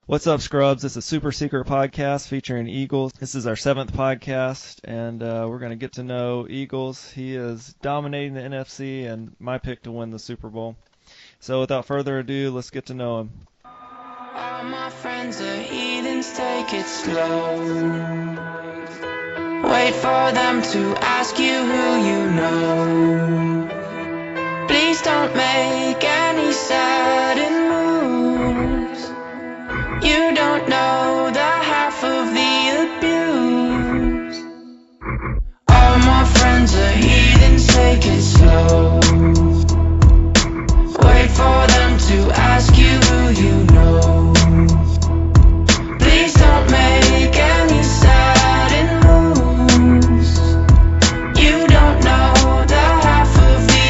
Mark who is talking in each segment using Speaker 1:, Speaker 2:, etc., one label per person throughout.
Speaker 1: What's up, Scrubs? It's a super secret podcast featuring Eagles. This is our 7th podcast, and we're going to get to know Eagles. He is dominating the NFC and my pick to win the Super Bowl. So without further ado, let's get to know him.
Speaker 2: All my friends are heathens, take it slow. Wait for them to ask you who you know. Please don't make any sudden moves. You don't know the half of the abuse. All my friends are heathens, take it slow. Wait for them to ask you who you know. Please don't make any sudden moves. You don't know the half of the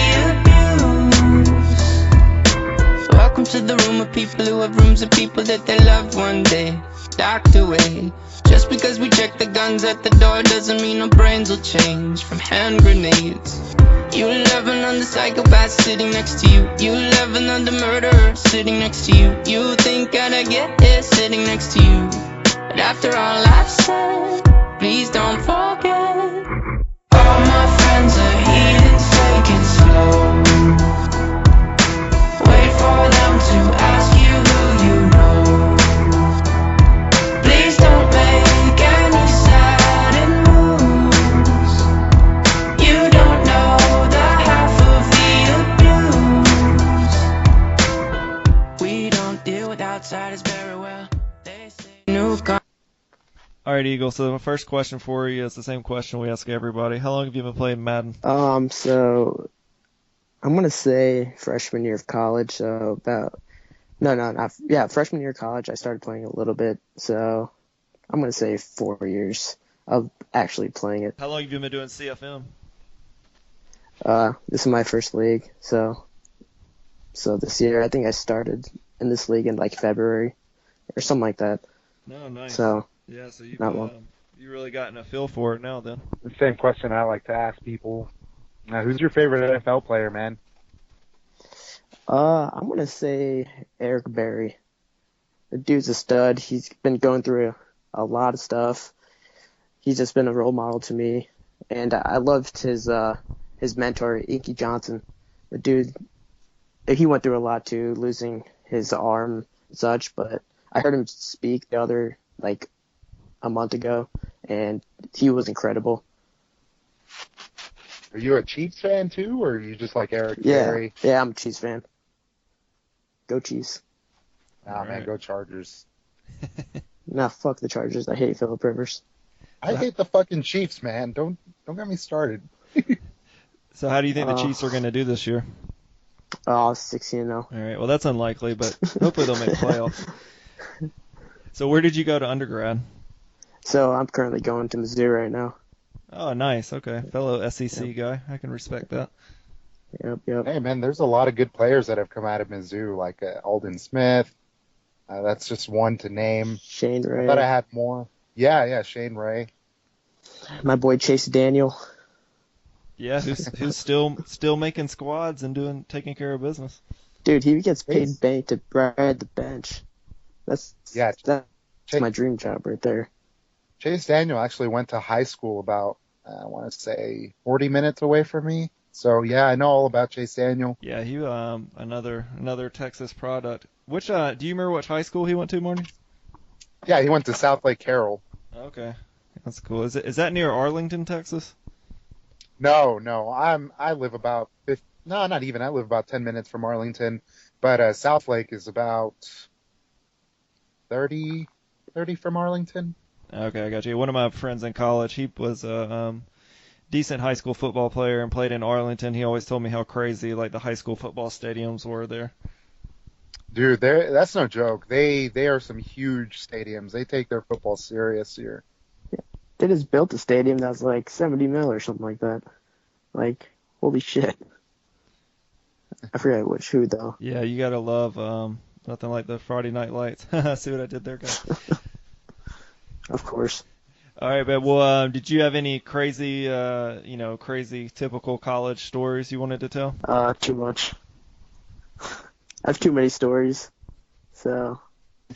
Speaker 2: abuse. Welcome to the room of people who have rooms of people that they loved one day docked away. Just because we check the guns at the door doesn't mean our brains will change from hand grenades. You loving on the psychopath sitting next to you. You loving on the murderer sitting next to you. You think I'd get it sitting next to you. But after all I've said, please don't forget. All my friends are heathens, take it slow. Wait for them to ask you who you know. Please don't make any sudden moves. You don't know the half of the abuse. We don't deal with outsiders very well. They say newcomers.
Speaker 1: All right, Eagle, so the first question for you is the same question we ask everybody. How long have you been playing Madden?
Speaker 3: So I'm gonna say freshman year of college. So about freshman year of college. I started playing a little bit. So I'm gonna say 4 years of actually playing it.
Speaker 1: How long have you been doing CFM?
Speaker 3: This is my first league. So this year I think I started in this league in like February or something like that.
Speaker 1: No, nice.
Speaker 3: So
Speaker 1: yeah, so
Speaker 3: not long.
Speaker 1: you really gotten a feel for it now then.
Speaker 4: The same question I like to ask people. Who's your favorite NFL player, man?
Speaker 3: I'm gonna say Eric Berry. The dude's a stud. He's been going through a lot of stuff. He's just been a role model to me, and I loved his mentor, Inky Johnson. The dude, he went through a lot too, losing his arm and such. But I heard him speak a month ago, and he was incredible.
Speaker 4: Are you a Chiefs fan too, or are you just like Eric Berry?
Speaker 3: Yeah, I'm a Chiefs fan. Go Chiefs.
Speaker 4: Nah, man, go Chargers.
Speaker 3: Nah, fuck the Chargers. I hate Phillip Rivers.
Speaker 4: I hate the fucking Chiefs, man. Don't get me started.
Speaker 1: So how do you think the Chiefs are going to do this year?
Speaker 3: 16-0.
Speaker 1: All right, well, that's unlikely, but hopefully they'll make playoffs. So where did you go to undergrad?
Speaker 3: So I'm currently going to Mizzou right now.
Speaker 1: Oh, nice. Okay. Fellow SEC guy. I can respect that.
Speaker 3: Yep.
Speaker 4: Hey, man, there's a lot of good players that have come out of Mizzou, like Alden Smith. That's just one to name.
Speaker 3: Shane Ray.
Speaker 4: I thought I had more. Yeah, Shane Ray.
Speaker 3: My boy Chase Daniel.
Speaker 1: Yeah, who's still making squads and taking care of business.
Speaker 3: Dude, he gets paid bank to ride the bench. That's my dream job right there.
Speaker 4: Chase Daniel actually went to high school about, I want to say, 40 minutes away from me. So, yeah, I know all about Chase Daniel.
Speaker 1: Yeah, he another Texas product. Which do you remember which high school he went to, Marty?
Speaker 4: Yeah, he went to South Lake Carroll.
Speaker 1: Okay, that's cool. Is that near Arlington, Texas?
Speaker 4: No, I live about not even. I live about 10 minutes from Arlington, but South Lake is about 30 from Arlington.
Speaker 1: Okay, I got you. One of my friends in college, he was a decent high school football player and played in Arlington. He always told me how crazy like the high school football stadiums were there.
Speaker 4: Dude, that's no joke. They are some huge stadiums. They take their football serious here.
Speaker 3: Yeah. They just built a stadium that's like $70 million or something like that. Like, holy shit. I forget who though.
Speaker 1: Yeah, you gotta love nothing like the Friday Night Lights. See what I did there, guys?
Speaker 3: Of course.
Speaker 1: All right, but well, did you have any crazy, crazy typical college stories you wanted to tell?
Speaker 3: Too much. I have too many stories. So,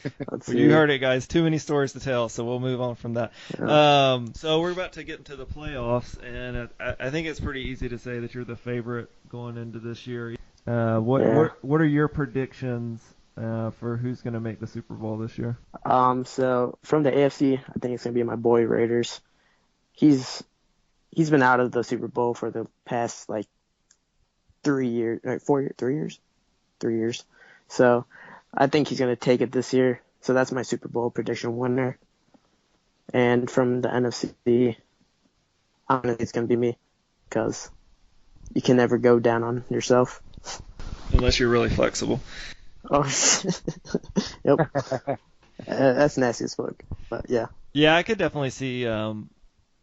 Speaker 3: Let's
Speaker 1: Well,
Speaker 3: see.
Speaker 1: you heard it, guys. Too many stories to tell, so we'll move on from that. So we're about to get into the playoffs, and I think it's pretty easy to say that you're the favorite going into this year. What are your predictions for who's going to make the Super Bowl this year?
Speaker 3: So from the AFC, I think it's gonna be my boy Raiders. He's been out of the Super Bowl for the past like 3 years, 3 years, 3 years. So I think he's gonna take it this year. So that's my Super Bowl prediction winner. And from the NFC, I don't think it's gonna be me because you can never go down on yourself.
Speaker 1: Unless you're really flexible.
Speaker 3: Oh, yep. That's nasty as fuck. But yeah.
Speaker 1: Yeah, I could definitely see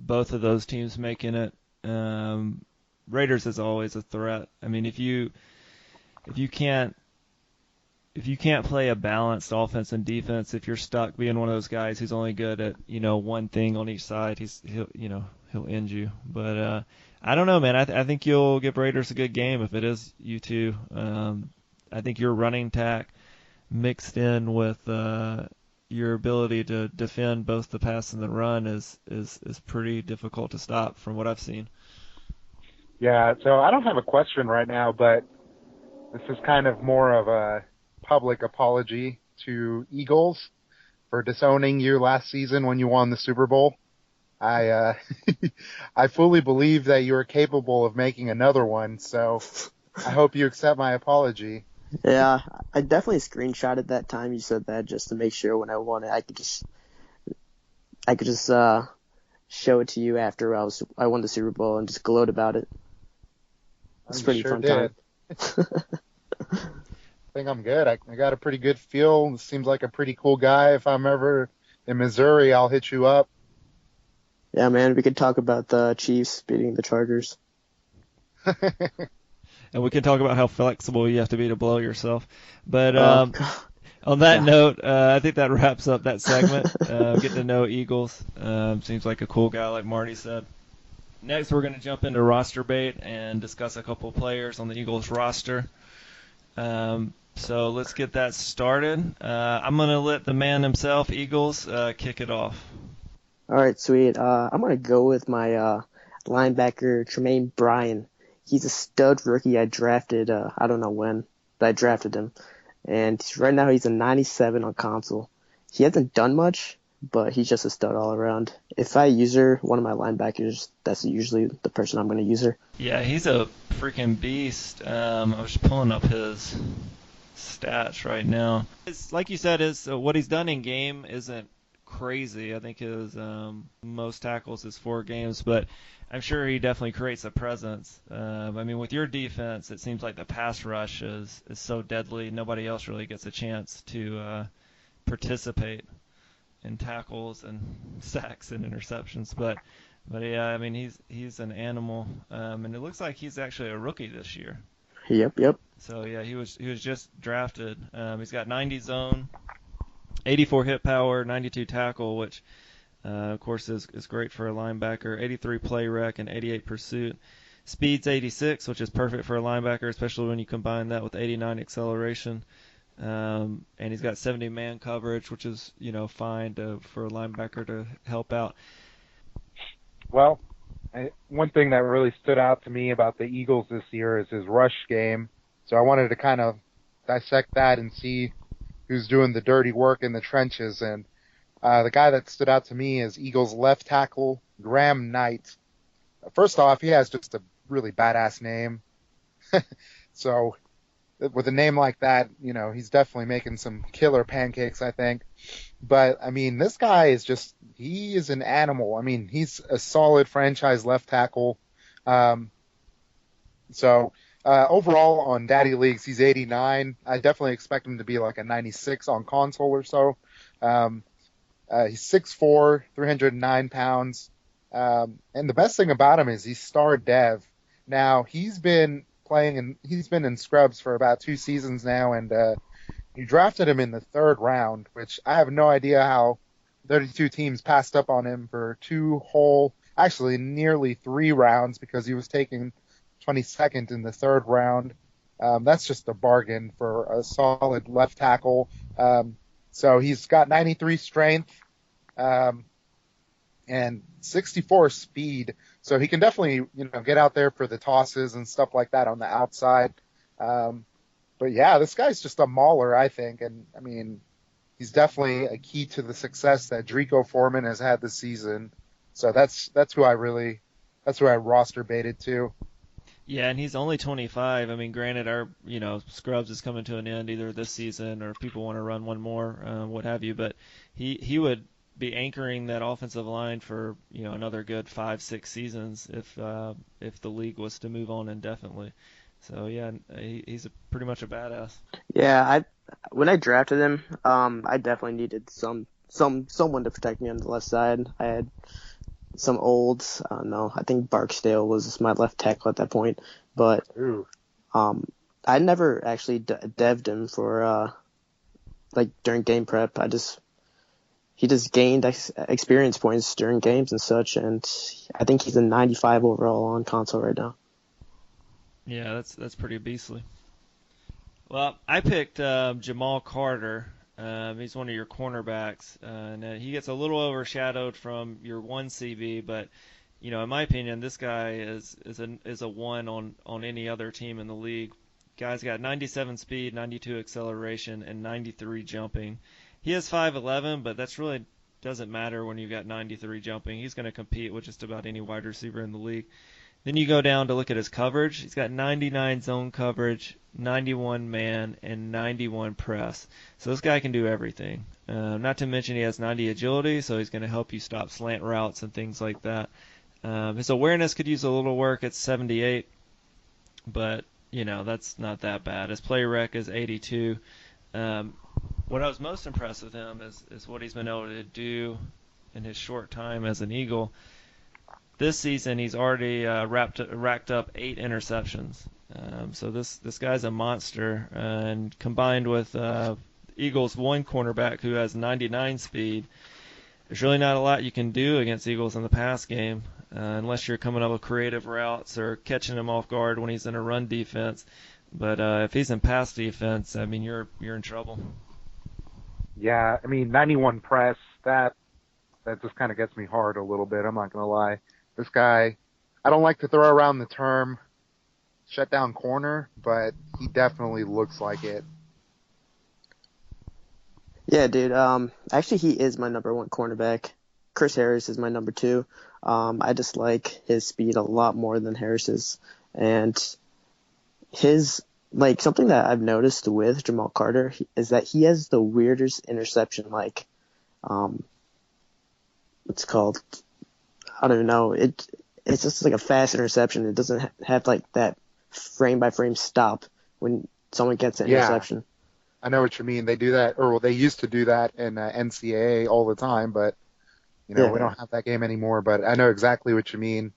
Speaker 1: both of those teams making it. Raiders is always a threat. I mean, if you can't play a balanced offense and defense, if you're stuck being one of those guys who's only good at one thing on each side, he'll end you. But I don't know, man. I think you'll give Raiders a good game if it is you two. I think your running tack mixed in with your ability to defend both the pass and the run is pretty difficult to stop from what I've seen.
Speaker 4: Yeah, so I don't have a question right now, but this is kind of more of a public apology to Eagles for disowning you last season when you won the Super Bowl. I fully believe that you are capable of making another one, so I hope you accept my apology.
Speaker 3: Yeah, I definitely screenshotted that time you said that just to make sure when I won it, I could just show it to you after I won the Super Bowl and just gloat about it. It's pretty
Speaker 4: sure
Speaker 3: fun
Speaker 4: did.
Speaker 3: time.
Speaker 4: I think I'm good. I got a pretty good feel. Seems like a pretty cool guy. If I'm ever in Missouri, I'll hit you up.
Speaker 3: Yeah, man, we could talk about the Chiefs beating the Chargers.
Speaker 1: And we can talk about how flexible you have to be to blow yourself. But on that
Speaker 3: Yeah.
Speaker 1: note, I think that wraps up that segment. Getting to know Eagles. Seems like a cool guy, like Marty said. Next, we're going to jump into rosterbate and discuss a couple players on the Eagles roster. So let's get that started. I'm going to let the man himself, Eagles, kick it off.
Speaker 3: All right, sweet. I'm going to go with my linebacker, Tremaine Bryan. He's a stud rookie I drafted, I don't know when, but I drafted him. And right now he's a 97 on console. He hasn't done much, but he's just a stud all around. If I user one of my linebackers, that's usually the person I'm going to user.
Speaker 1: Yeah, he's a freaking beast. I was just pulling up his stats right now. Like you said, what he's done in game isn't crazy. I think his most tackles is 4 games, but I'm sure he definitely creates a presence. I mean, with your defense, it seems like the pass rush is so deadly. Nobody else really gets a chance to participate in tackles and sacks and interceptions. But yeah, I mean, he's an animal, and it looks like he's actually a rookie this year.
Speaker 3: Yep.
Speaker 1: So yeah, he was just drafted. He's got 90 zone, 84 hit power, 92 tackle, which of course is great for a linebacker. 83 play rec and 88 pursuit. Speed's 86, which is perfect for a linebacker, especially when you combine that with 89 acceleration. And he's got 70 man coverage, which is fine for a linebacker to help out.
Speaker 4: Well, one thing that really stood out to me about the Eagles this year is his rush game. So I wanted to kind of dissect that and see who's doing the dirty work in the trenches. And the guy that stood out to me is Eagles left tackle Graham Knight. First off, he has just a really badass name. So with a name like that, he's definitely making some killer pancakes, I think. But, I mean, this guy he is an animal. I mean, he's a solid franchise left tackle. Overall on Daddy Leagues, he's 89. I definitely expect him to be like a 96 on console or so. He's 6'4", 309 pounds. And the best thing about him is he's star dev. Now, he's been in Scrubs for about 2 seasons now, and you drafted him in the 3rd round, which I have no idea how 32 teams passed up on him for 2 whole, actually nearly 3 rounds, because he was taken 22nd in the 3rd round. That's just a bargain for a solid left tackle. So he's got 93 strength and 64 speed. So he can definitely, get out there for the tosses and stuff like that on the outside. But yeah, this guy's just a mauler, I think. And I mean, he's definitely a key to the success that Drico Foreman has had this season. So that's who I roster baited to.
Speaker 1: Yeah, and he's only 25. I mean, granted, our Scrubs is coming to an end either this season or if people want to run one more, what have you. But he would be anchoring that offensive line for another good 5-6 seasons if the league was to move on indefinitely. So yeah, he's pretty much a badass.
Speaker 3: Yeah, when I drafted him, I definitely needed someone to protect me on the left side. I had some olds. I don't know. I think Barksdale was my left tackle at that point, but I never actually dev'd him for during game prep. He just gained experience points during games and such, and I think he's a 95 overall on console right now.
Speaker 1: Yeah, that's pretty beastly. Well, I picked Jamal Carter. He's one of your cornerbacks, and he gets a little overshadowed from your one CB, but in my opinion, this guy is a one on any other team in the league. Guy's got 97 speed, 92 acceleration, and 93 jumping. He is 5'11", but that's really doesn't matter when you've got 93 jumping. He's going to compete with just about any wide receiver in the league. Then you go down to look at his coverage. He's got 99 zone coverage, 91 man, and 91 press. So this guy can do everything. Not to mention he has 90 agility, so he's going to help you stop slant routes and things like that. His awareness could use a little work at 78, but that's not that bad. His play rec is 82. What I was most impressed with him is what he's been able to do in his short time as an Eagle. This season, he's already racked up 8 interceptions. So this guy's a monster. And combined with Eagles' one cornerback who has 99 speed, there's really not a lot you can do against Eagles in the pass game unless you're coming up with creative routes or catching him off guard when he's in a run defense. But if he's in pass defense, I mean, you're in trouble.
Speaker 4: Yeah, I mean, 91 press, that just kind of gets me hard a little bit, I'm not going to lie. This guy, I don't like to throw around the term shutdown corner, but he definitely looks like it.
Speaker 3: Yeah, dude. Actually, he is my number one cornerback. Chris Harris is my number 2. I just like his speed a lot more than Harris's. And his, something that I've noticed with Jamal Carter is that he has the weirdest interception, what's called, I don't know. It's just like a fast interception. It doesn't have that frame by frame stop when someone gets an interception.
Speaker 4: I know what you mean. They do that, or they used to do that in NCAA all the time, but we don't have that game anymore. But I know exactly what you mean.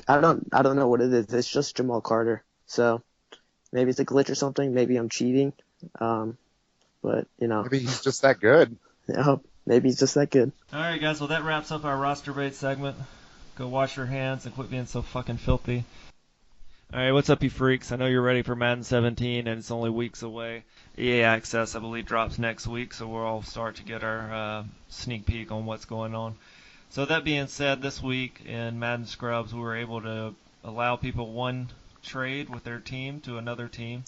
Speaker 3: I don't know what it is. It's just Jamal Carter. So maybe it's a glitch or something. Maybe I'm cheating. But
Speaker 4: maybe he's just that good.
Speaker 3: Yeah. Maybe he's just that good.
Speaker 1: All right, guys. Well, that wraps up our roster bait segment. Go wash your hands and quit being so fucking filthy. All right, what's up, you freaks? I know you're ready for Madden 17, and it's only weeks away. EA Access, I believe, drops next week, so we'll all start to get our sneak peek on what's going on. So that being said, this week in Madden Scrubs, we were able to allow people one trade with their team to another team.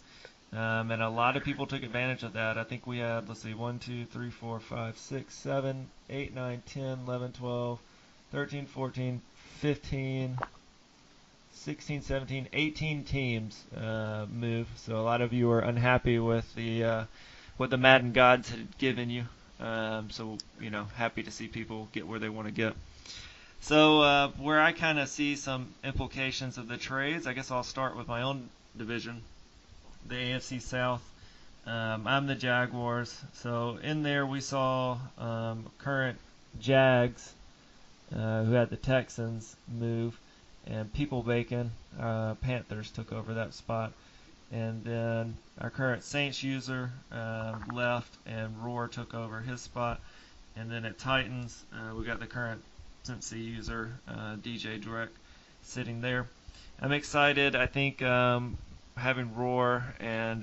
Speaker 1: And a lot of people took advantage of that. I think we had, 1, 2, 3, 4, 5, 6, 7, 8, 9, 10, 11, 12, 13, 14, 15, 16, 17, 18 teams move. So a lot of you are unhappy with what the Madden gods had given you. So, happy to see people get where they want to get. So where I kind of see some implications of the trades, I guess I'll start with my own division, the AFC South. I'm the Jaguars. So in there we saw current Jags, who had the Texans, move, and People Bacon, Panthers, took over that spot. And then our current Saints user left, and Roar took over his spot. And then at Titans, we got the current Cincy user, DJ Drek, sitting there. I'm excited. I think having Roar and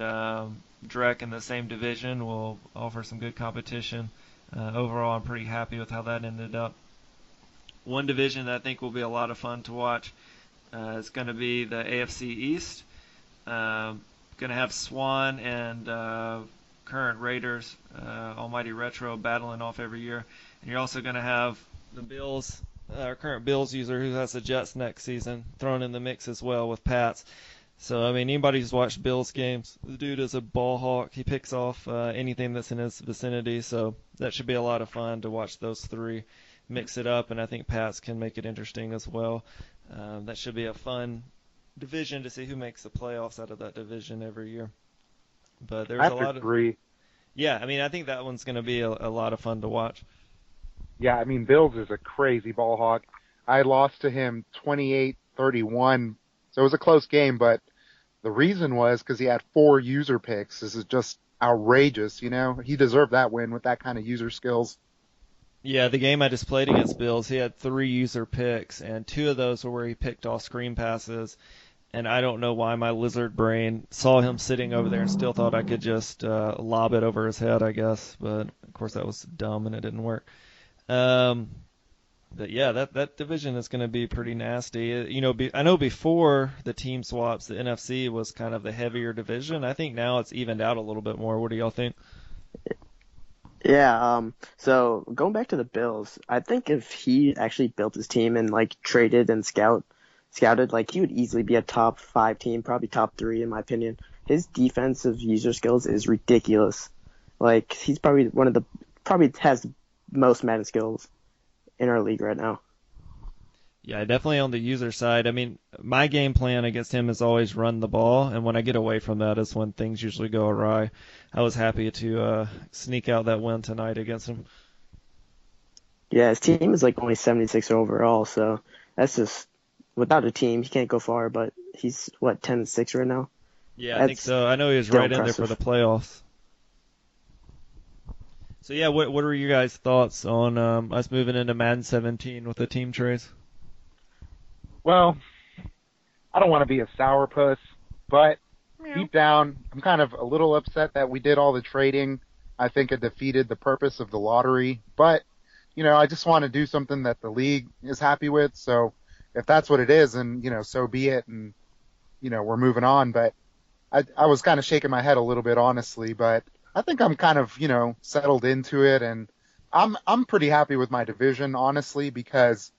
Speaker 1: Drek in the same division will offer some good competition. Overall, I'm pretty happy with how that ended up. One division that I think will be a lot of fun to watch is going to be the AFC East. Going to have Swan and current Raiders, Almighty Retro, battling off every year. And you're also going to have the Bills, our current Bills user who has the Jets next season, thrown in the mix as well with Pats. So, I mean, anybody who's watched Bills games, the dude is a ball hawk. He picks off anything that's in his vicinity. So that should be a lot of fun to watch those three mix it up. And I think Pats can make it interesting as well. That should be a fun division to see who makes the playoffs out of that division every year. But there's
Speaker 4: I
Speaker 1: a lot of...
Speaker 4: agree.
Speaker 1: Yeah, I mean, I think that one's going to be a lot of fun to watch.
Speaker 4: Yeah, I mean, Bills is a crazy ball hawk. I lost to him 28-31, so it was a close game, but the reason was because he had 4 user picks. This is just outrageous, you know? He deserved that win with that kind of user skills.
Speaker 1: Yeah, the game I just played against Bills, he had 3 user picks, and 2 of those were where he picked off screen passes, and I don't know why my lizard brain saw him sitting over there and still thought I could just lob it over his head, I guess, but of course that was dumb and it didn't work. But yeah, that division is going to be pretty nasty. You know, I know before the team swaps, the NFC was kind of the heavier division. I think now it's evened out a little bit more. What do y'all think?
Speaker 3: Yeah, so going back to the Bills, I think if he actually built his team and like traded and scouted, like he would easily be a top 5 team, probably top 3 in my opinion. His defensive user skills is ridiculous. Like he's probably probably has the most Madden skills in our league right now.
Speaker 1: Yeah, definitely on the user side. I mean, my game plan against him is always run the ball, and when I get away from that is when things usually go awry. I was happy to sneak out that win tonight against him.
Speaker 3: Yeah, his team is like only 76 overall, so that's just without a team he can't go far. But he's 10-6 right now.
Speaker 1: Yeah, I think so. I know he was right in there for the playoffs. So yeah, what are your guys' thoughts on us moving into Madden 17 with the team trays?
Speaker 4: Well, I don't want to be a sourpuss, but deep down, I'm kind of a little upset that we did all the trading. I think it defeated the purpose of the lottery, but, you know, I just want to do something that the league is happy with, so if that's what it is, and, you know, so be it, and, you know, we're moving on, but I was kind of shaking my head a little bit, honestly, but I think I'm kind of, you know, settled into it, and I'm pretty happy with my division, honestly, because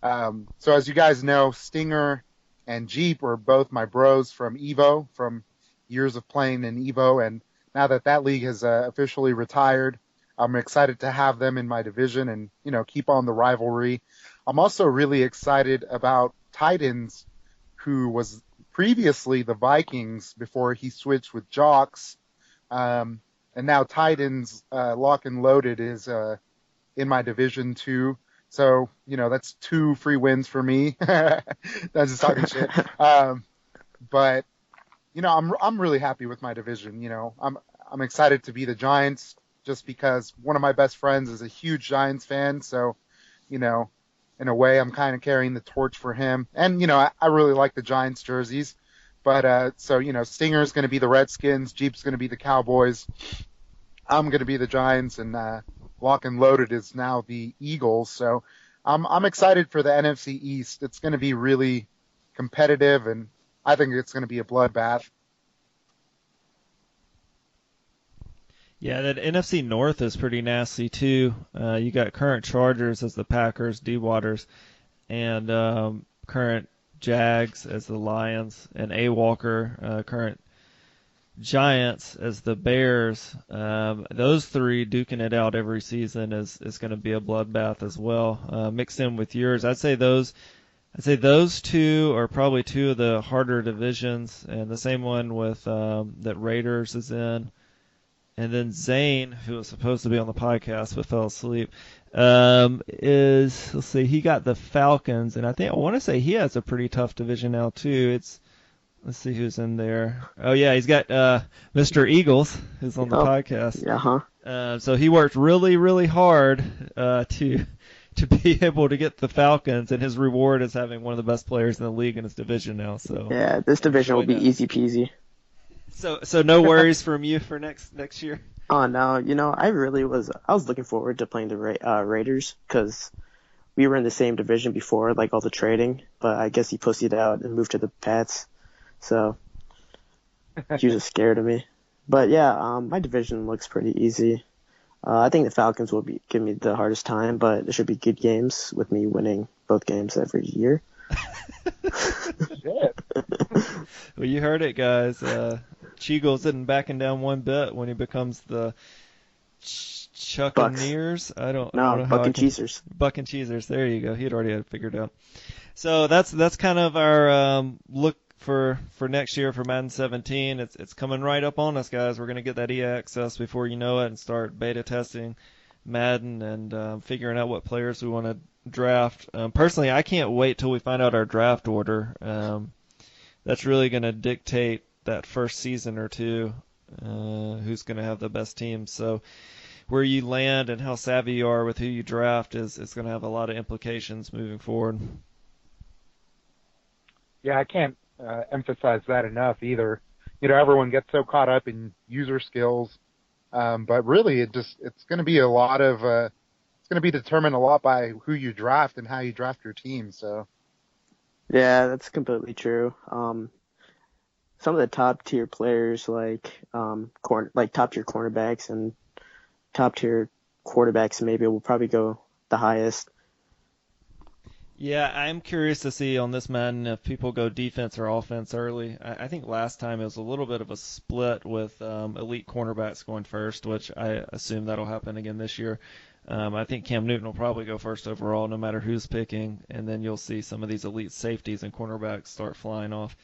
Speaker 4: so as you guys know, Stinger and Jeep were both my bros from Evo, from years of playing in Evo, and now that league has officially retired, I'm excited to have them in my division and, you know, keep on the rivalry. I'm also really excited about Titans, who was previously the Vikings before he switched with Jocks, and now Titans Lock and Loaded is in my division too. So, you know, that's 2 free wins for me. That's just talking shit. But, you know, I'm really happy with my division. You know, I'm excited to be the Giants just because one of my best friends is a huge Giants fan. So, you know, in a way, I'm kind of carrying the torch for him. And, you know, I really like the Giants jerseys. But, so, you know, Stinger's going to be the Redskins. Jeep's going to be the Cowboys. I'm going to be the Giants. And, Lock and Loaded is now the Eagles, so I'm excited for the NFC East. It's going to be really competitive, and I think it's going to be a bloodbath.
Speaker 1: Yeah, that NFC North is pretty nasty too. You got current Chargers as the Packers, D-Waters, and current Jags as the Lions, and A. Walker, current Giants as the Bears. Those 3 duking it out every season is going to be a bloodbath as well. Mixed in with yours, I'd say those 2 are probably 2 of the harder divisions, and the same one with that Raiders is in. And then Zane, who was supposed to be on the podcast but fell asleep, let's see, he got the Falcons, and I want to say he has a pretty tough division now too. Let's see who's in there. Oh, yeah, he's got Mr. Eagles, who's on the podcast.
Speaker 3: Yeah,
Speaker 1: so he worked really, really hard to be able to get the Falcons, and his reward is having one of the best players in the league in his division now. So
Speaker 3: yeah, this division will be easy peasy.
Speaker 1: So no worries from you for next year.
Speaker 3: Oh no, I was looking forward to playing the Raiders because we were in the same division before, like all the trading, but I guess he pussied out and moved to the Pats, so he was just scared of me. But yeah, my division looks pretty easy. I think the Falcons will give me the hardest time, but there should be good games with me winning both games every year.
Speaker 4: Shit.
Speaker 1: Well, you heard it, guys. Cheagles isn't backing down one bit when he becomes the Chuccaneers. I don't know how
Speaker 3: Buck and Cheesers.
Speaker 1: Buck and Cheesers. There you go. He'd already had it figured out. So that's kind of our look for next year for Madden 17. It's coming right up on us, guys. We're going to get that EA access before you know it and start beta testing Madden and figuring out what players we want to draft. Personally, I can't wait till we find out our draft order. That's really going to dictate that first season or two, who's going to have the best team. So where you land and how savvy you are with who you draft is going to have a lot of implications moving forward.
Speaker 4: Yeah, I can't emphasize that enough either. Everyone gets so caught up in user skills, but really it's going to be it's going to be determined a lot by who you draft and how you draft your team. So.
Speaker 3: Yeah, that's completely true. Some of the top tier players like top tier cornerbacks and top tier quarterbacks maybe will probably go the highest.
Speaker 1: Yeah, I'm curious to see on this Madden if people go defense or offense early. I think last time it was a little bit of a split with elite cornerbacks going first, which I assume that'll happen again this year. I think Cam Newton will probably go first overall no matter who's picking, and then you'll see some of these elite safeties and cornerbacks start flying off.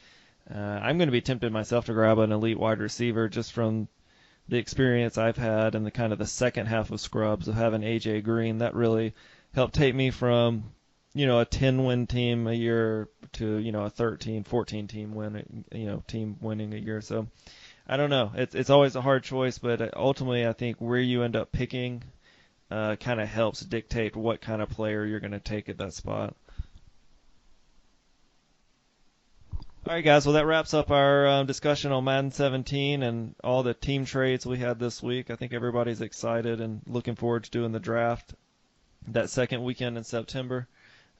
Speaker 1: I'm going to be tempted myself to grab an elite wide receiver just from the experience I've had and the kind of the second half of Scrubs of having A.J. Green. That really helped take me from a 10-win team a year to, a 13, 14 team team winning a year. So I don't know. It's always a hard choice, but ultimately I think where you end up picking kind of helps dictate what kind of player you're going to take at that spot. All right, guys. Well, that wraps up our discussion on Madden 17 and all the team trades we had this week. I think everybody's excited and looking forward to doing the draft that second weekend in September.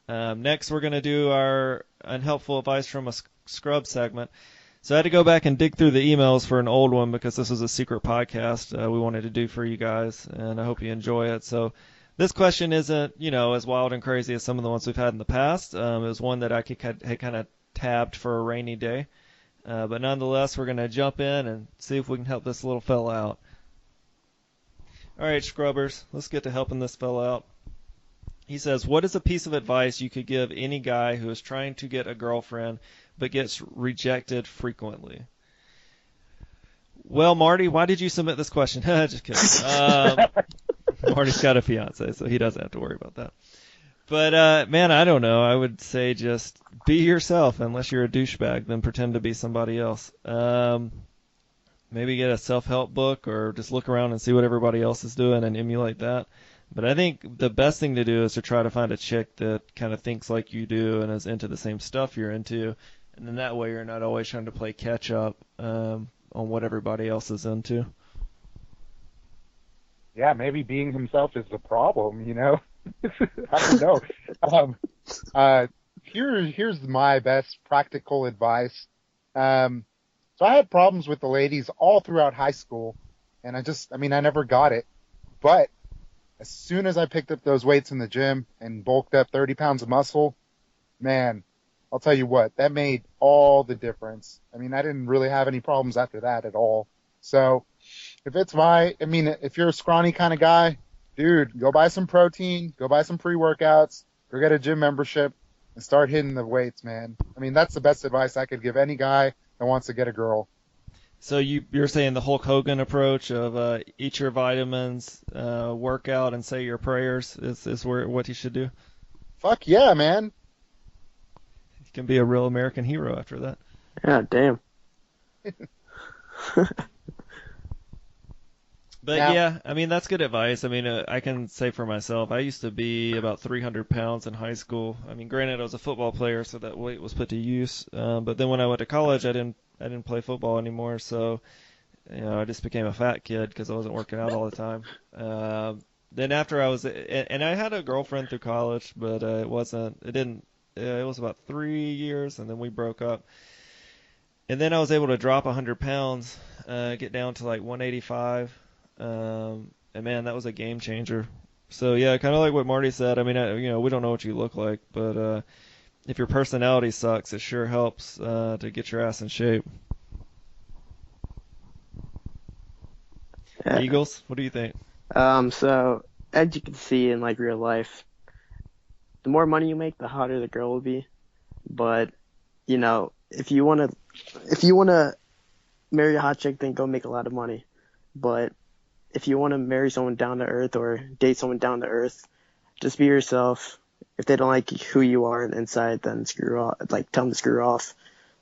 Speaker 1: Next, we're going to do our Unhelpful Advice from a Scrub segment. So I had to go back and dig through the emails for an old one because this was a secret podcast we wanted to do for you guys, and I hope you enjoy it. So this question isn't, as wild and crazy as some of the ones we've had in the past. It was one that I had kind of tabbed for a rainy day. But nonetheless, we're going to jump in and see if we can help this little fella out. All right, Scrubbers, let's get to helping this fella out. He says, what is a piece of advice you could give any guy who is trying to get a girlfriend but gets rejected frequently? Well, Marty, why did you submit this question? Just kidding. Marty's got a fiance, so he doesn't have to worry about that. But, man, I don't know. I would say just be yourself. Unless you're a douchebag, then pretend to be somebody else. Maybe get a self-help book or just look around and see what everybody else is doing and emulate that. But I think the best thing to do is to try to find a chick that kind of thinks like you do and is into the same stuff you're into. And then that way you're not always trying to play catch-up on what everybody else is into.
Speaker 4: Yeah, maybe being himself is the problem, I don't know. Here's my best practical advice. So I had problems with the ladies all throughout high school, and I never got it. But as soon as I picked up those weights in the gym and bulked up 30 pounds of muscle, man, I'll tell you what, that made all the difference. I didn't really have any problems after that at all. So if you're a scrawny kind of guy, dude, go buy some protein, go buy some pre-workouts, go get a gym membership, and start hitting the weights, man. That's the best advice I could give any guy that wants to get a girl.
Speaker 1: So you're saying the Hulk Hogan approach of eat your vitamins, work out, and say your prayers is what you should do?
Speaker 4: Fuck yeah, man.
Speaker 1: You can be a real American hero after that.
Speaker 3: Yeah, damn.
Speaker 1: But yeah, that's good advice. I can say for myself, I used to be about 300 pounds in high school. Granted, I was a football player, so that weight was put to use. But then when I went to college, I didn't I didn't play football anymore, so I just became a fat kid because I wasn't working out all the time. Then after and I had a girlfriend through college, but it wasn't. It didn't. It was about 3 years, and then we broke up. And then I was able to drop 100 pounds, get down to like 185. And man, that was a game changer. So yeah, kind of like what Marty said. I mean, we don't know what you look like, but if your personality sucks, it sure helps to get your ass in shape.
Speaker 3: Yeah.
Speaker 1: Eagles, what do you think?
Speaker 3: So as you can see in like real life, the more money you make, the hotter the girl will be. But if you wanna marry a hot chick, then go make a lot of money. But if you want to marry someone down to earth or date someone down to earth, just be yourself. If they don't like who you are inside, then screw off. Like, tell them to screw off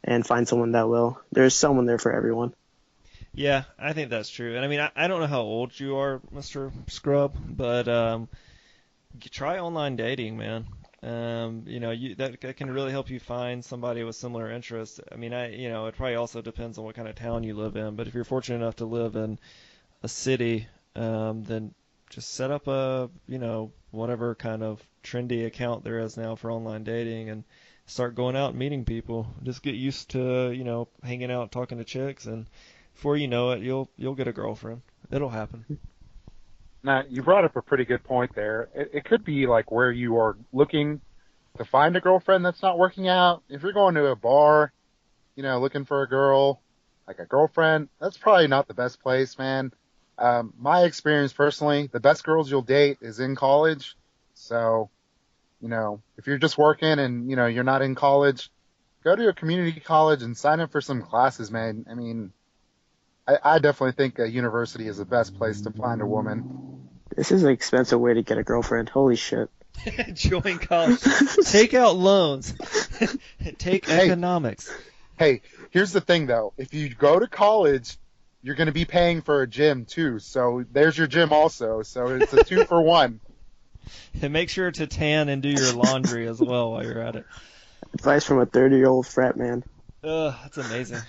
Speaker 3: and find someone that will. There's someone there for everyone.
Speaker 1: Yeah, I think that's true. And I mean, I don't know how old you are, Mr. Scrub, but try online dating, man. That can really help you find somebody with similar interests. I mean, it probably also depends on what kind of town you live in. But if you're fortunate enough to live in a city, then just set up whatever kind of trendy account there is now for online dating and start going out and meeting people. Just get used to, hanging out, talking to chicks, and before you know it, you'll get a girlfriend. It'll happen.
Speaker 4: Now, you brought up a pretty good point there. It could be like where you are looking to find a girlfriend that's not working out. If you're going to a bar, looking for a girl, like a girlfriend, that's probably not the best place, man. My experience personally, the best girls you'll date is in college. So, if you're just working and, you're not in college, go to a community college and sign up for some classes, man. I mean, I definitely think a university is the best place to find a woman.
Speaker 3: This is an expensive way to get a girlfriend. Holy shit.
Speaker 1: Join college. Take out loans. Take economics.
Speaker 4: Hey, here's the thing, though. If you go to college, you're going to be paying for a gym, too. So there's your gym also. So it's a 2-for-1.
Speaker 1: And make sure to tan and do your laundry as well while you're at it.
Speaker 3: Advice from a 30-year-old frat man.
Speaker 1: That's amazing.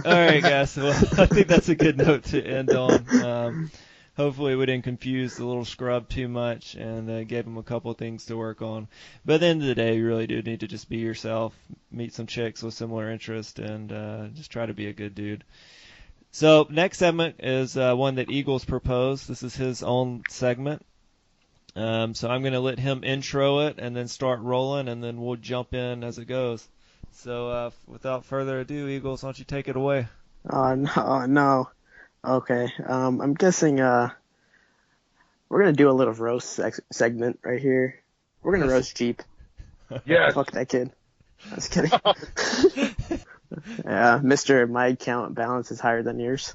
Speaker 1: All right, guys. Well, I think that's a good note to end on. Hopefully we didn't confuse the little scrub too much and gave him a couple of things to work on. But at the end of the day, you really do need to just be yourself, meet some chicks with similar interests, and just try to be a good dude. So next segment is one that Eagles proposed. This is his own segment. So I'm going to let him intro it and then start rolling, and then we'll jump in as it goes. So without further ado, Eagles, why don't you take it away?
Speaker 3: No. Okay. I'm guessing we're gonna do a little roast segment right here. We're gonna roast Jeep.
Speaker 4: Yeah.
Speaker 3: Fuck that kid. I was kidding. Yeah, Mr. My account balance is higher than yours.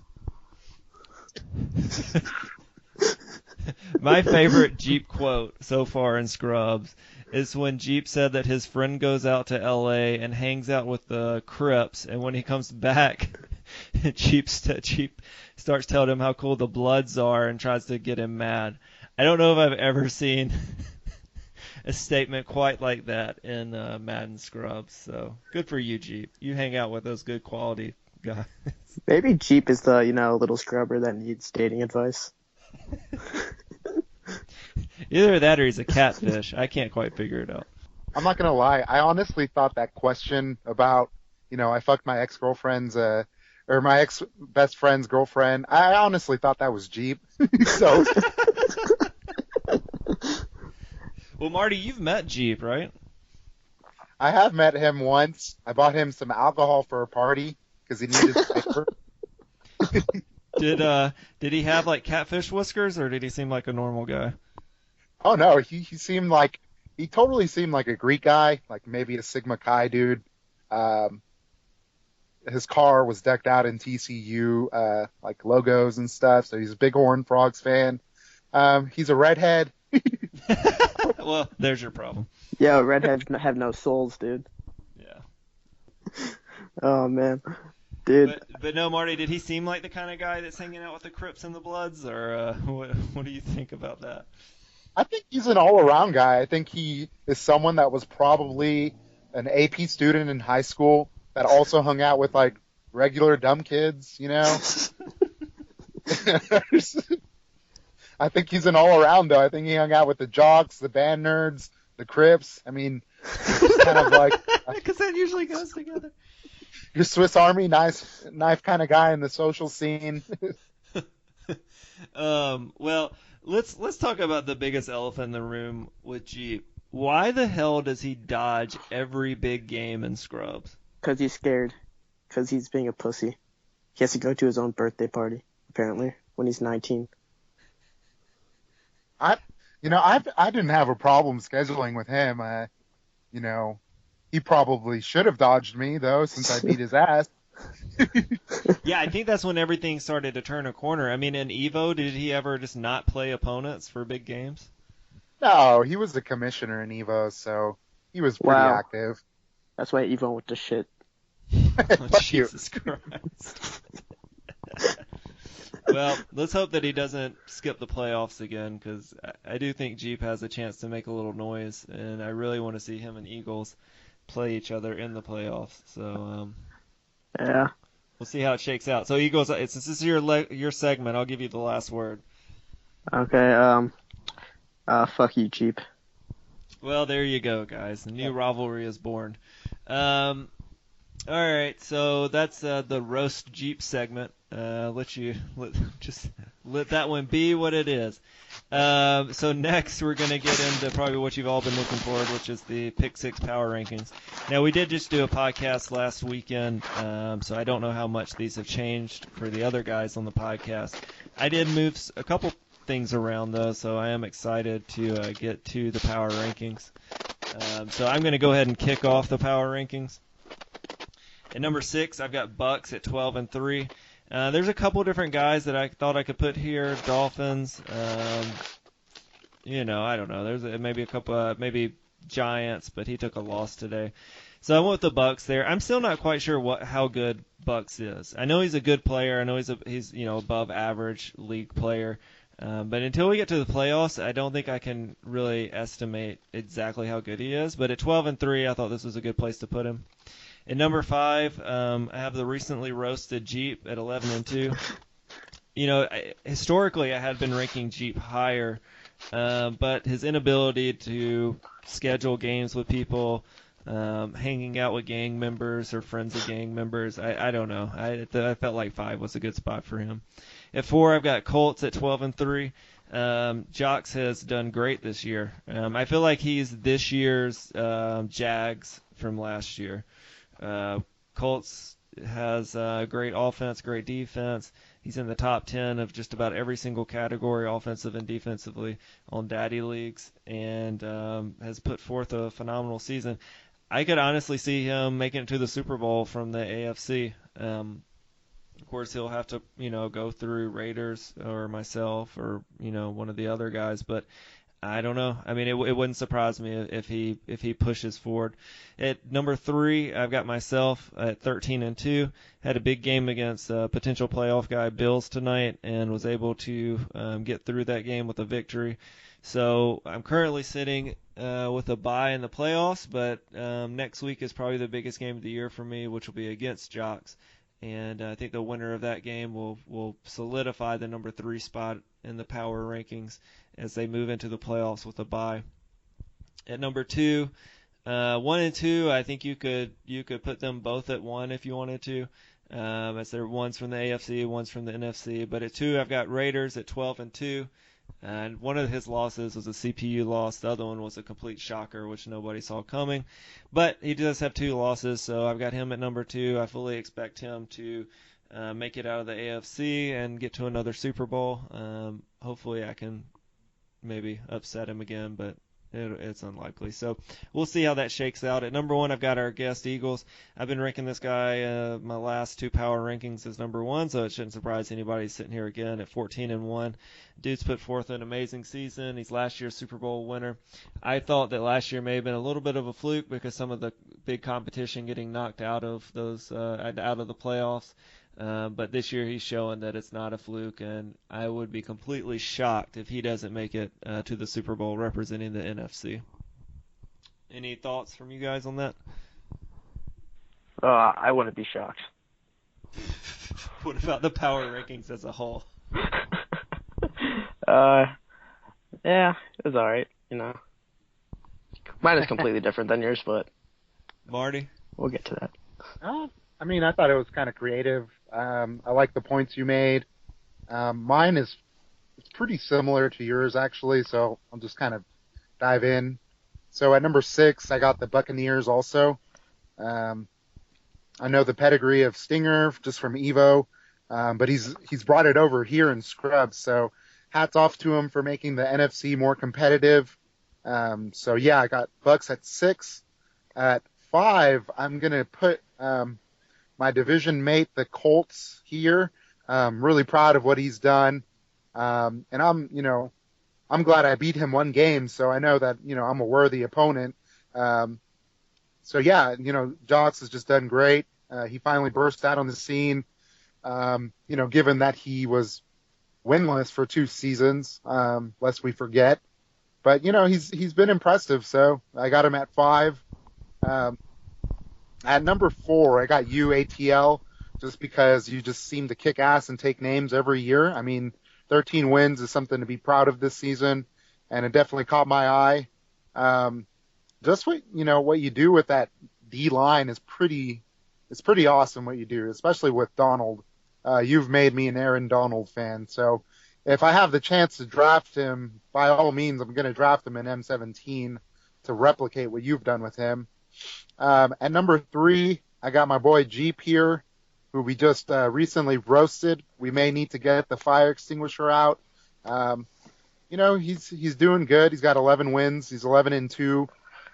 Speaker 1: My favorite Jeep quote so far in Scrubs is when Jeep said that his friend goes out to L.A. and hangs out with the Crips, and when he comes back, Jeep starts telling him how cool the Bloods are and tries to get him mad. I don't know if I've ever seen a statement quite like that in Madden Scrubs. So good for you, Jeep. You hang out with those good quality guys.
Speaker 3: Maybe Jeep is the little scrubber that needs dating advice.
Speaker 4: Either that or he's a catfish. I can't quite figure it out. I'm not gonna lie. I honestly thought that question about, I fucked my ex-girlfriend's, or my ex-best friend's girlfriend. I honestly thought that was Jeep. So.
Speaker 1: Well, Marty, you've met Jeep, right?
Speaker 4: I have met him once. I bought him some alcohol for a party because he needed paper.
Speaker 1: Did he have like catfish whiskers, or did he seem like a normal guy?
Speaker 4: Oh no, he totally seemed like a Greek guy, like maybe a Sigma Chi dude. His car was decked out in TCU, like logos and stuff. So he's a big Horned Frogs fan. He's a redhead.
Speaker 1: Well, there's your problem.
Speaker 3: Yeah, redheads have no souls, dude.
Speaker 1: Yeah.
Speaker 3: Oh man, dude.
Speaker 1: But no, Marty, did he seem like the kind of guy that's hanging out with the Crips and the Bloods, or what do you think about that?
Speaker 4: I think he's an all-around guy. I think he is someone that was probably an AP student in high school that also hung out with like regular dumb kids, you know. I think he's an all-around, though. I think he hung out with the jocks, the band nerds, the Crips. I mean, he's kind of like
Speaker 1: because that usually goes together.
Speaker 4: Your Swiss Army knife kind of guy in the social scene.
Speaker 1: Well, let's talk about the biggest elephant in the room with Jeep. Why the hell does he dodge every big game in Scrubs?
Speaker 3: Because he's scared. Because he's being a pussy. He has to go to his own birthday party, apparently, when he's 19.
Speaker 4: I didn't have a problem scheduling with him. He probably should have dodged me, though, since I beat his ass.
Speaker 1: Yeah, I think that's when everything started to turn a corner. I mean, in Evo, did he ever just not play opponents for big games?
Speaker 4: No, he was the commissioner in Evo, so he was pretty active.
Speaker 3: That's why Evo went to shit.
Speaker 1: Oh, Jesus Christ. Well, let's hope that he doesn't skip the playoffs again, because I do think Jeep has a chance to make a little noise, and I really want to see him and Eagles play each other in the playoffs. So,
Speaker 3: yeah,
Speaker 1: we'll see how it shakes out. So, Eagles, since this is your segment, I'll give you the last word.
Speaker 3: Okay. Fuck you, Jeep.
Speaker 1: Well, there you go, guys. The new rivalry is born. All right, so that's the roast Jeep segment. Let that one be what it is. So next we're gonna get into probably what you've all been looking forward, which is the Pick 6 Power Rankings. Now we did just do a podcast last weekend, so I don't know how much these have changed for the other guys on the podcast. I did move a couple things around though, so I am excited to get to the Power Rankings. So I'm gonna go ahead and kick off the Power Rankings. At number 6, I've got Bucks at 12-3. There's a couple different guys that I thought I could put here. Dolphins, I don't know. There's maybe a couple, maybe Giants, but he took a loss today. So I went with the Bucks there. I'm still not quite sure how good Bucks is. I know he's a good player. I know he's above average league player. But until we get to the playoffs, I don't think I can really estimate exactly how good he is. But at 12-3, I thought this was a good place to put him. At number 5, I have the recently roasted Jeep at 11-2. Historically, I had been ranking Jeep higher, but his inability to schedule games with people, hanging out with gang members or friends of gang members, I don't know. I felt like 5 was a good spot for him. At 4, I've got Colts at 12-3. Jocks has done great this year. I feel like he's this year's Jags from last year. Colts has great offense, great defense. He's in the top 10 of just about every single category, offensive and defensively, on daddy leagues, and has put forth a phenomenal season. I could honestly see him making it to the Super Bowl from the AFC. Of course, he'll have to, go through Raiders or myself or, one of the other guys, but I don't know. I mean, it wouldn't surprise me if he pushes forward. At number 3, I've got myself at 13-2. Had a big game against potential playoff guy Bills tonight and was able to get through that game with a victory. So I'm currently sitting with a bye in the playoffs, but next week is probably the biggest game of the year for me, which will be against Jocks. And I think the winner of that game will solidify the number 3 spot in the power rankings as they move into the playoffs with a bye. At number 2, 1 and 2, I think you could put them both at 1 if you wanted to, as they're one's from the AFC, one's from the NFC. But at 2, I've got Raiders at 12-2. And one of his losses was a CPU loss. The other one was a complete shocker, which nobody saw coming. But he does have 2 losses, so I've got him at number 2. I fully expect him to make it out of the AFC and get to another Super Bowl. Hopefully I can maybe upset him again, but it's unlikely. So we'll see how that shakes out. At number 1, I've got our guest Eagles. I've been ranking this guy, my last 2 power rankings as number 1, so it shouldn't surprise anybody sitting here again at 14-1. Dude's put forth an amazing season. He's last year's Super Bowl winner. I thought that last year may have been a little bit of a fluke because some of the big competition getting knocked out of those out of the playoffs. But this year he's showing that it's not a fluke, and I would be completely shocked if he doesn't make it to the Super Bowl representing the NFC. Any thoughts from you guys on that?
Speaker 3: I wouldn't be shocked.
Speaker 1: What about the power rankings as a whole?
Speaker 3: Yeah, it was alright, Mine is completely different than yours, but
Speaker 1: Marty?
Speaker 3: we'll get to that.
Speaker 4: I mean, I thought it was kind of creative. I like the points you made. Mine is it's pretty similar to yours, actually, so I'll just kind of dive in. So at number 6, I got the Buccaneers also. I know the pedigree of Stinger just from Evo, but he's brought it over here in Scrubs, so hats off to him for making the NFC more competitive. So yeah, I got Bucks at 6. At 5, I'm gonna put my division mate, the Colts, here. Really proud of what he's done, and I'm glad I beat him one game, so I know that I'm a worthy opponent. So yeah, Jox has just done great. He finally burst out on the scene. Given that he was winless for 2 seasons, lest we forget. But he's been impressive. So I got him at 5. At number 4, I got you, ATL, just because you just seem to kick ass and take names every year. I mean, 13 wins is something to be proud of this season, and it definitely caught my eye. Just what you do with that D line is pretty awesome. What you do, especially with Donald. You've made me an Aaron Donald fan, so if I have the chance to draft him, by all means, I'm going to draft him in M17 to replicate what you've done with him. At number 3, I got my boy Jeep here, who we just recently roasted. We may need to get the fire extinguisher out. He's doing good. He's got 11 wins. He's 11-2.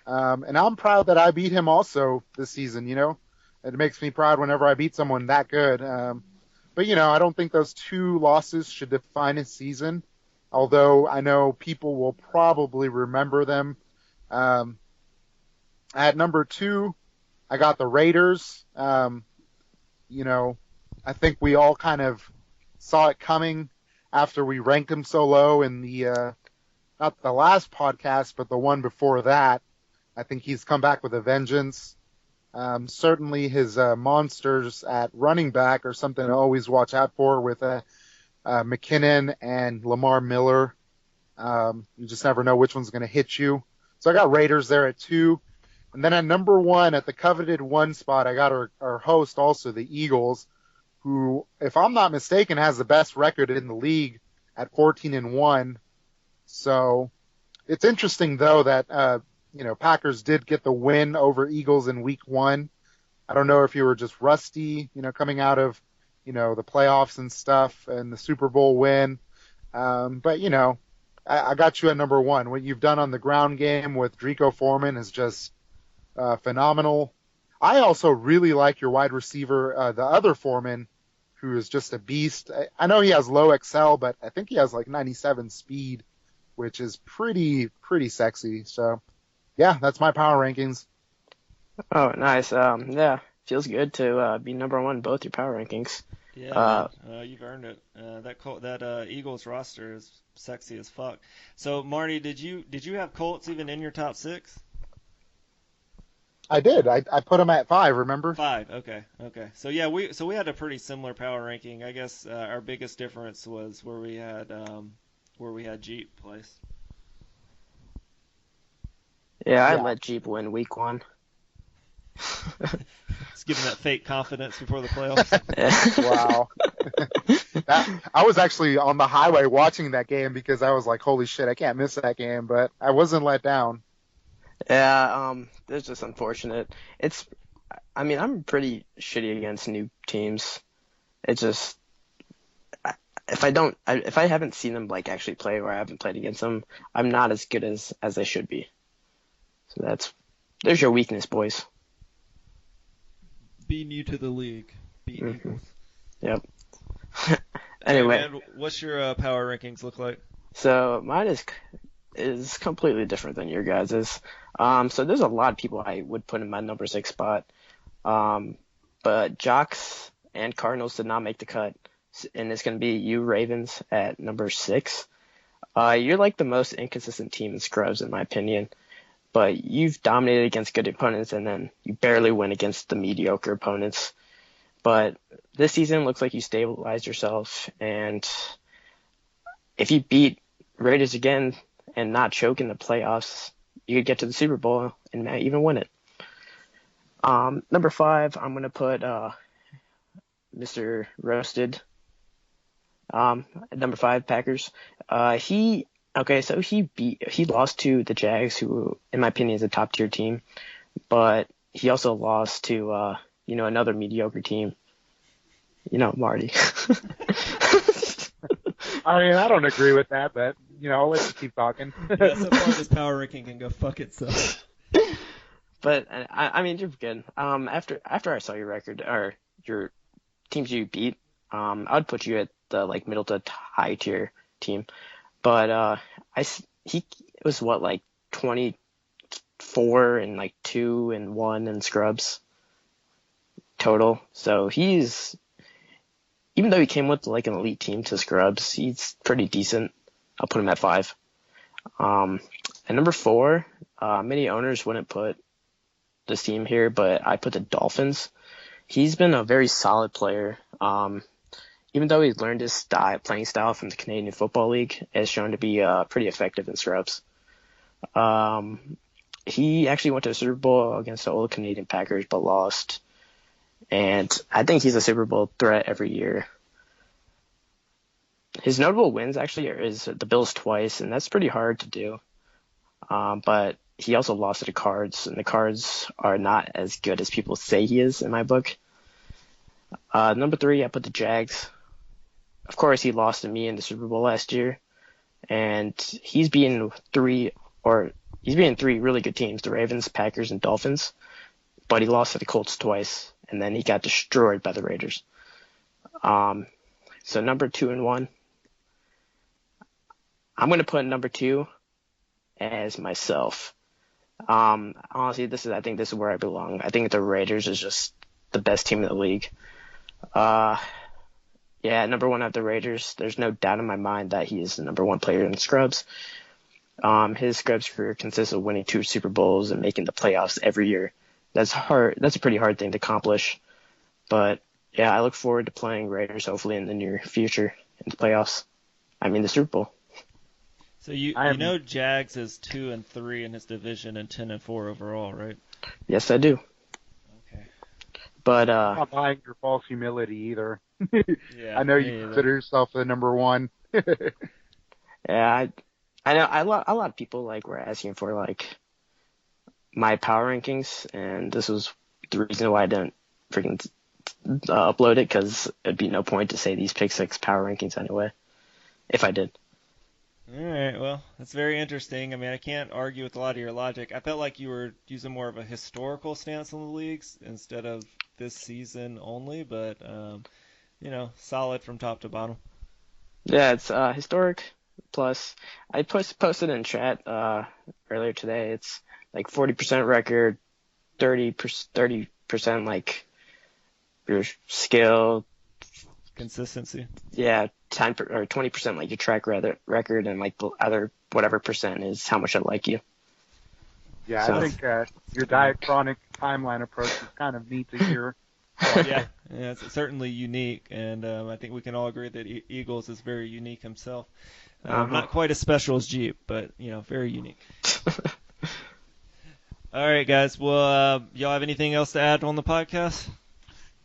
Speaker 4: And I'm proud that I beat him also this season, It makes me proud whenever I beat someone that good. But I don't think those 2 losses should define his season, although I know people will probably remember them. At number 2, I got the Raiders. I think we all kind of saw it coming after we ranked him so low in the, not the last podcast, but the one before that. I think he's come back with a vengeance. Certainly his monsters at running back are something to always watch out for with McKinnon and Lamar Miller. You just never know which one's going to hit you. So I got Raiders there at 2. And then at number 1, at the coveted 1 spot, I got our host also, the Eagles, who, if I'm not mistaken, has the best record in the league at 14-1. So it's interesting, though, that Packers did get the win over Eagles in week 1. I don't know if you were just rusty, coming out of, the playoffs and stuff and the Super Bowl win. But, I got you at number 1. What you've done on the ground game with Drico Foreman is just phenomenal. I also really like your wide receiver, the other Foreman, who is just a beast. I know he has low XL, but I think he has like 97 speed, which is pretty sexy. So, yeah, that's my power rankings.
Speaker 3: Oh, nice. Yeah, feels good to be number 1 in both your power rankings.
Speaker 1: Yeah, you've earned it. That Eagles roster is sexy as fuck. So, Marty, did you have Colts even in your top 6?
Speaker 4: I did. I put them at 5. Remember?
Speaker 1: 5. Okay. So yeah, we had a pretty similar power ranking. I guess our biggest difference was where we had Jeep placed.
Speaker 3: Yeah, I let Jeep win week 1.
Speaker 1: It's giving that fake confidence before the playoffs.
Speaker 4: Wow. I was actually on the highway watching that game because I was like, holy shit, I can't miss that game, but I wasn't let down.
Speaker 3: Yeah, it's just unfortunate. I'm pretty shitty against new teams. It's just, if I haven't seen them like actually play or I haven't played against them, I'm not as good as I should be. So there's your weakness, boys.
Speaker 1: Be new to the league. Beat Eagles.
Speaker 3: Yep. Anyway.
Speaker 1: Hey man, what's your power rankings look like?
Speaker 3: So mine is completely different than your guys's. So there's a lot of people I would put in my number 6 spot. But Jocks and Cardinals did not make the cut. And it's going to be you, Ravens, at number 6. You're like the most inconsistent team in Scrubs, in my opinion. But you've dominated against good opponents, and then you barely win against the mediocre opponents. But this season looks like you stabilized yourself, and if you beat Raiders again and not choke in the playoffs, you could get to the Super Bowl and might even win it. Number 5, I'm gonna put Mr. Roasted. Number 5, Packers. He lost to the Jags, who, in my opinion, is a top tier team, but he also lost to another mediocre team. Marty.
Speaker 4: I mean, I don't agree with that, but I'll let you keep talking.
Speaker 1: Yeah, so far this power ranking can go fuck itself.
Speaker 3: But I mean, you're good. After I saw your record or your teams you beat, I'd put you at the middle to high tier team. But he was 24 and 2 and 1 in Scrubs total. So even though he came with an elite team to Scrubs, he's pretty decent. I'll put him at 5. And number 4, many owners wouldn't put this team here, but I put the Dolphins. He's been a very solid player. Even though he's learned his playing style from the Canadian Football League, has shown to be pretty effective in Scrubs. He actually went to a Super Bowl against the old Canadian Packers, but lost. And I think he's a Super Bowl threat every year. His notable wins actually is the Bills twice, and that's pretty hard to do. But he also lost to the Cards, and the Cards are not as good as people say he is in my book. Number 3, I put the Jags. Of course, he lost to me in the Super Bowl last year, and he's beaten 3 really good teams, the Ravens, Packers, and Dolphins, but he lost to the Colts twice, and then he got destroyed by the Raiders. So number 2 and 1, I'm going to put number 2 as myself. Honestly, I think this is where I belong. I think the Raiders is just the best team in the league. Number 1 of the Raiders. There's no doubt in my mind that he is the number 1 player in Scrubs. His Scrubs career consists of winning 2 Super Bowls and making the playoffs every year. That's hard. That's a pretty hard thing to accomplish. But yeah, I look forward to playing Raiders hopefully in the near future in the playoffs. I mean the Super Bowl.
Speaker 1: So you know Jags is 2-3 in his division and 10-4 overall, right?
Speaker 3: Yes, I do.
Speaker 1: Okay.
Speaker 3: But
Speaker 4: I'm not buying your false humility either.
Speaker 1: Yeah,
Speaker 4: I know you consider yourself the number 1.
Speaker 3: yeah, I know a lot of people were asking for my power rankings, and this was the reason why I didn't freaking upload it, because it'd be no point to say these Pick 6 power rankings anyway, if I did.
Speaker 1: All right, well, that's very interesting. I mean, I can't argue with a lot of your logic. I felt like you were using more of a historical stance on the leagues instead of this season only, but, solid from top to bottom.
Speaker 3: Yeah, it's historic, plus I posted in chat earlier today, it's 40% record, 30% your skill.
Speaker 1: Consistency.
Speaker 3: Yeah, 20% your track record, and the other whatever percent is how much I like you.
Speaker 4: Yeah,
Speaker 3: So.
Speaker 4: I think your diachronic timeline approach is kind of neat to hear.
Speaker 1: Yeah, it's certainly unique, and I think we can all agree that Eagles is very unique himself. Not quite as special as Jeep, but very unique. All right, guys. Well, y'all have anything else to add on the podcast?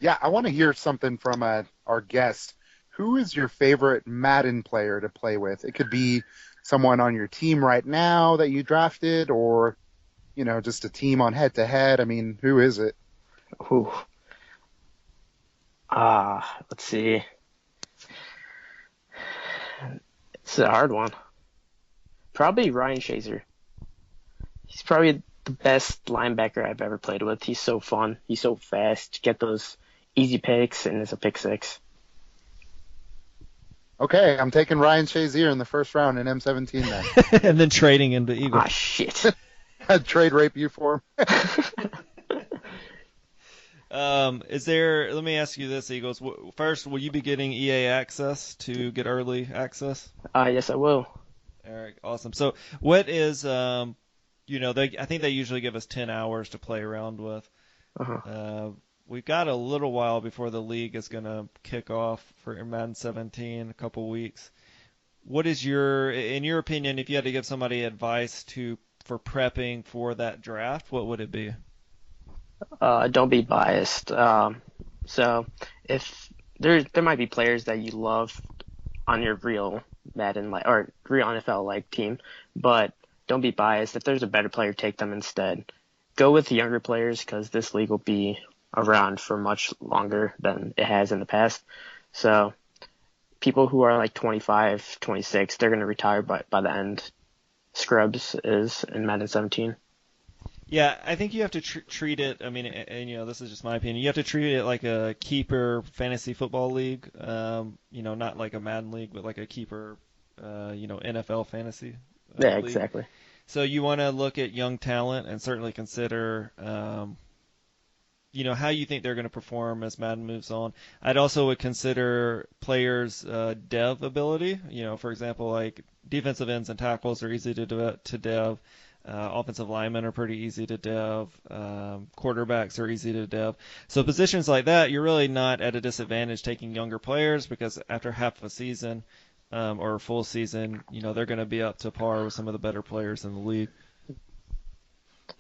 Speaker 4: Yeah, I want to hear something from our guest. Who is your favorite Madden player to play with? It could be someone on your team right now that you drafted, or just a team on head-to-head. I mean, who is it?
Speaker 3: Ooh. Let's see. It's a hard one. Probably Ryan Shazier. He's probably the best linebacker I've ever played with. He's so fun. He's so fast. Get those easy picks, and it's a pick 6.
Speaker 4: Okay, I'm taking Ryan Shazier in the first round in M17 then.
Speaker 1: And then trading into Eagles.
Speaker 3: Ah, shit.
Speaker 4: I'd trade rape you for him.
Speaker 1: Let me ask you this, Eagles. First, will you be getting EA access to get early access?
Speaker 3: Yes, I will.
Speaker 1: All right, awesome. So what is, I think they usually give us 10 hours to play around with.
Speaker 3: Uh-huh.
Speaker 1: we've got a little while before the league is going to kick off for Madden 17, a couple weeks. What is in your opinion, if you had to give somebody advice for prepping for that draft, what would it be?
Speaker 3: Don't be biased. So if there might be players that you love on your real Madden or real NFL team, but don't be biased. If there's a better player, take them instead. Go with the younger players because this league will be around for much longer than it has in the past. So people who are 25, 26, they're going to retire by the end. Scrubs is in Madden 17.
Speaker 1: Yeah, I think you have to treat it. I mean, and this is just my opinion. You have to treat it like a keeper fantasy football league. Not like a Madden league, but like a keeper, NFL fantasy.
Speaker 3: Yeah,
Speaker 1: league.
Speaker 3: Exactly.
Speaker 1: So you want to look at young talent and certainly consider, how you think they're going to perform as Madden moves on. I'd also would consider players' dev ability. For example, defensive ends and tackles are easy to dev. Offensive linemen are pretty easy to dev. Quarterbacks are easy to dev. So positions like that, you're really not at a disadvantage taking younger players because after half a season or a full season, they're going to be up to par with some of the better players in the league.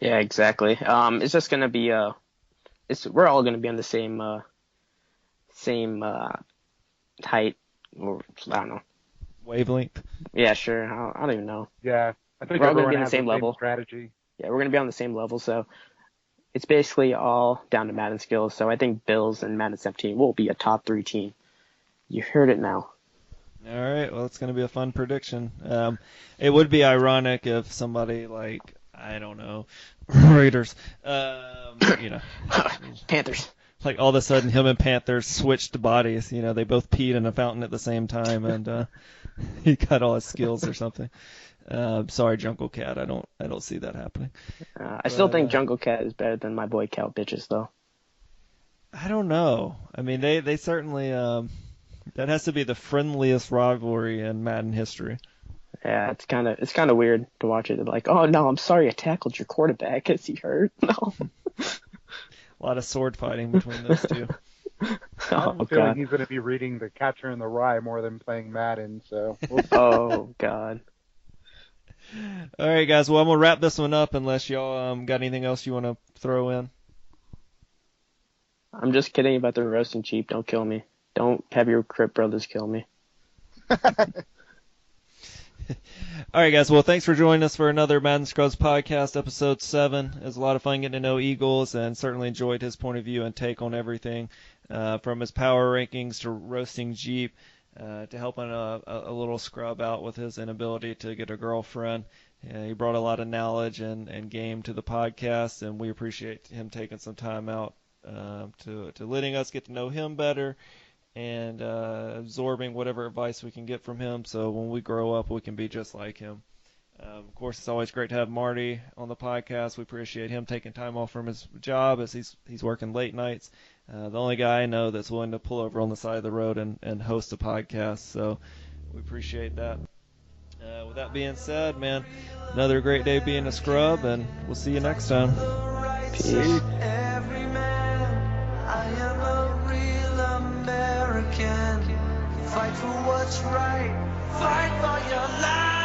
Speaker 3: Yeah, exactly. It's just going to be we're all going to be on the same height, or I don't know.
Speaker 1: Wavelength?
Speaker 3: Yeah, sure. I don't even know.
Speaker 4: Yeah. I think
Speaker 3: we're all going to
Speaker 4: everyone
Speaker 3: be on the
Speaker 4: has
Speaker 3: same level.
Speaker 4: Strategy.
Speaker 3: Yeah, we're going to be on the same level, so it's basically all down to Madden skills. So I think Bills and Madden 17 will be a top 3 team. You heard it now.
Speaker 1: All right, well, it's going to be a fun prediction. It would be ironic if somebody I don't know, Raiders,
Speaker 3: Panthers.
Speaker 1: All of a sudden him and Panthers switched bodies. They both peed in a fountain at the same time, and he got all his skills or something. Sorry, Jungle Cat. I don't see that happening.
Speaker 3: I still think Jungle Cat is better than my boy Cal Bitches, though.
Speaker 1: I don't know. I mean, they certainly that has to be the friendliest rivalry in Madden history.
Speaker 3: Yeah, it's kind of weird to watch it. Oh no, I'm sorry, I tackled your quarterback. Is he hurt? No.
Speaker 1: A lot of sword fighting between those two.
Speaker 4: I have a feeling he's going to be reading The Catcher in the Rye more than playing Madden. So.
Speaker 3: Oh God.
Speaker 1: All right, guys. Well, I'm gonna wrap this one up unless y'all got anything else you want to throw in.
Speaker 3: I'm just kidding about the roasting cheap. Don't kill me. Don't have your Crip brothers kill me.
Speaker 1: All right, guys. Well, thanks for joining us for another Madden Scrubs podcast, episode 7. It was a lot of fun getting to know Eagles, and certainly enjoyed his point of view and take on everything, from his power rankings to roasting Jeep, to helping a little scrub out with his inability to get a girlfriend. He brought a lot of knowledge and game to the podcast, and we appreciate him taking some time out to letting us get to know him better and absorbing whatever advice we can get from him, so when we grow up, we can be just like him. Of course, it's always great to have Marty on the podcast. We appreciate him taking time off from his job as he's working late nights. The only guy I know that's willing to pull over on the side of the road and host a podcast, so we appreciate that. With that being said, man, another great day being a scrub, and we'll see you next time.
Speaker 3: Peace.
Speaker 2: Fight for what's right, fight for your life.